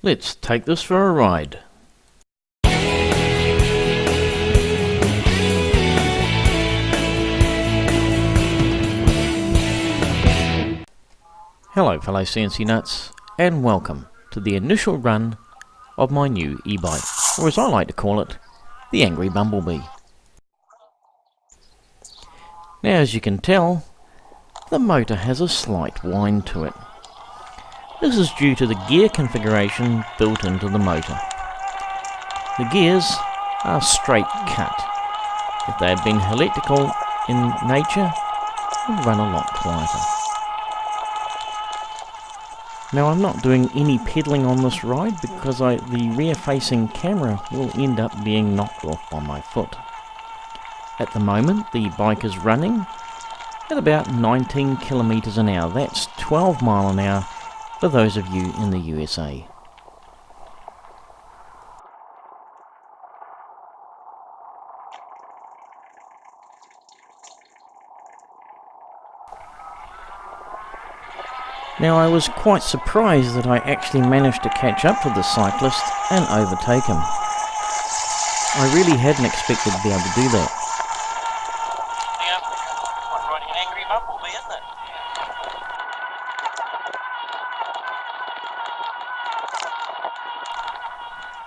Let's take this for a ride. Hello fellow CNC nuts, and welcome to the initial run of my new e-bike, or as I like to call it, the Angry Bumblebee. Now as you can tell, the motor has a slight whine to it. This is due to the gear configuration built into the motor. The gears are straight cut. If they had been elliptical in nature, they would run a lot quieter. Now I'm not doing any pedaling on this ride because the rear facing camera will end up being knocked off by my foot. At the moment the bike is running at about 19 kilometers an hour. That's 12 mile an hour for those of you in the USA. Now I was quite surprised that I actually managed to catch up to the cyclist and overtake him. I really hadn't expected to be able to do that. Yeah, like riding an angry bumblebee, isn't it?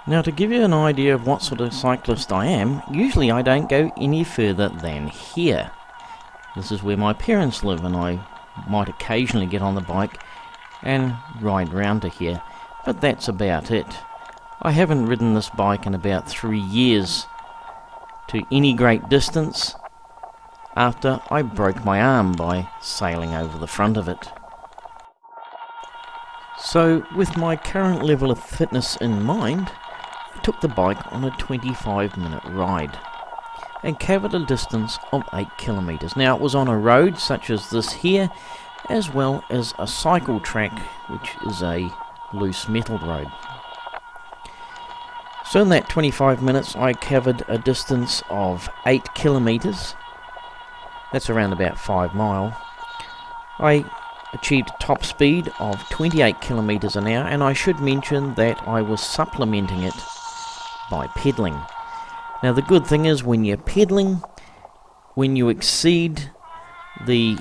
Now to give you an idea of what sort of cyclist I am, usually I don't go any further than here. This is where my parents live and I might occasionally get on the bike and ride round to here, but that's about it. I haven't ridden this bike in about 3 years to any great distance after I broke my arm by sailing over the front of it. So with my current level of fitness in mind, I took the bike on a 25-minute ride and covered a distance of 8 kilometers. Now it was on a road such as this here, as well as a cycle track, which is a loose metal road. So in that 25 minutes I covered a distance of 8 kilometers. That's around about 5 mile. I achieved a top speed of 28 kilometers an hour, and I should mention that I was supplementing it by pedaling. Now the good thing is when you're pedaling, when you exceed the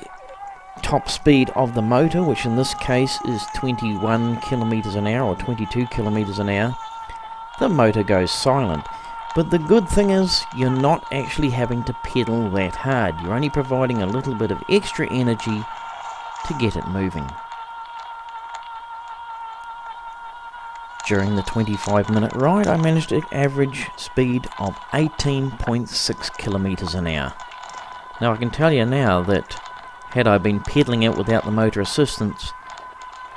top speed of the motor, which in this case is 21 kilometers an hour or 22 kilometers an hour, the motor goes silent. But the good thing is you're not actually having to pedal that hard. You're only providing a little bit of extra energy to get it moving. During the 25-minute ride, I managed an average speed of 18.6 kilometers an hour. Now I can tell you now that had I been pedaling it without the motor assistance,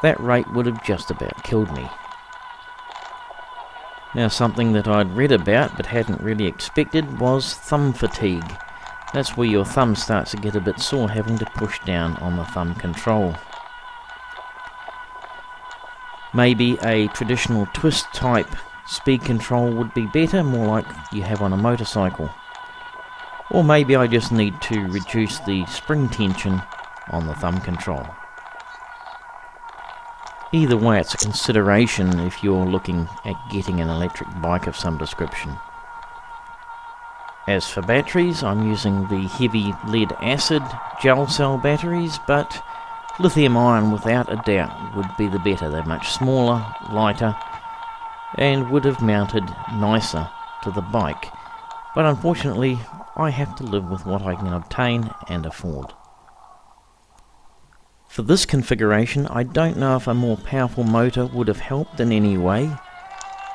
that rate would have just about killed me. Now something that I'd read about but hadn't really expected was thumb fatigue. That's where your thumb starts to get a bit sore having to push down on the thumb control. Maybe a traditional twist type speed control would be better, more like you have on a motorcycle. Or maybe I just need to reduce the spring tension on the thumb control. Either way, it's a consideration if you're looking at getting an electric bike of some description. As for batteries, I'm using the heavy lead acid gel cell batteries, but lithium ion without a doubt would be the better. They're much smaller, lighter, and would have mounted nicer to the bike. But unfortunately, I have to live with what I can obtain and afford. For this configuration, I don't know if a more powerful motor would have helped in any way,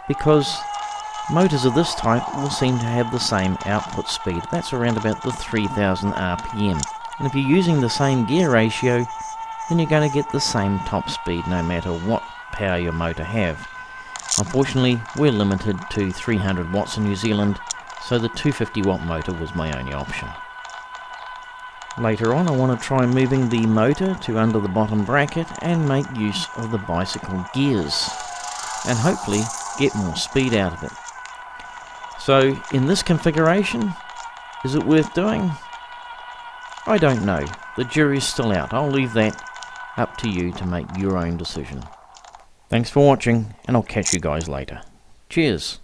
because motors of this type will seem to have the same output speed. That's around about the 3000 RPM. And if you're using the same gear ratio, then you're going to get the same top speed no matter what power your motor have. Unfortunately, we're limited to 300 watts in New Zealand, so the 250 watt motor was my only option. Later on I want to try moving the motor to under the bottom bracket and make use of the bicycle gears and hopefully get more speed out of it. So in this configuration, is it worth doing? I don't know. The jury's still out. I'll leave that up to you to make your own decision. Thanks for watching, and I'll catch you guys later. Cheers.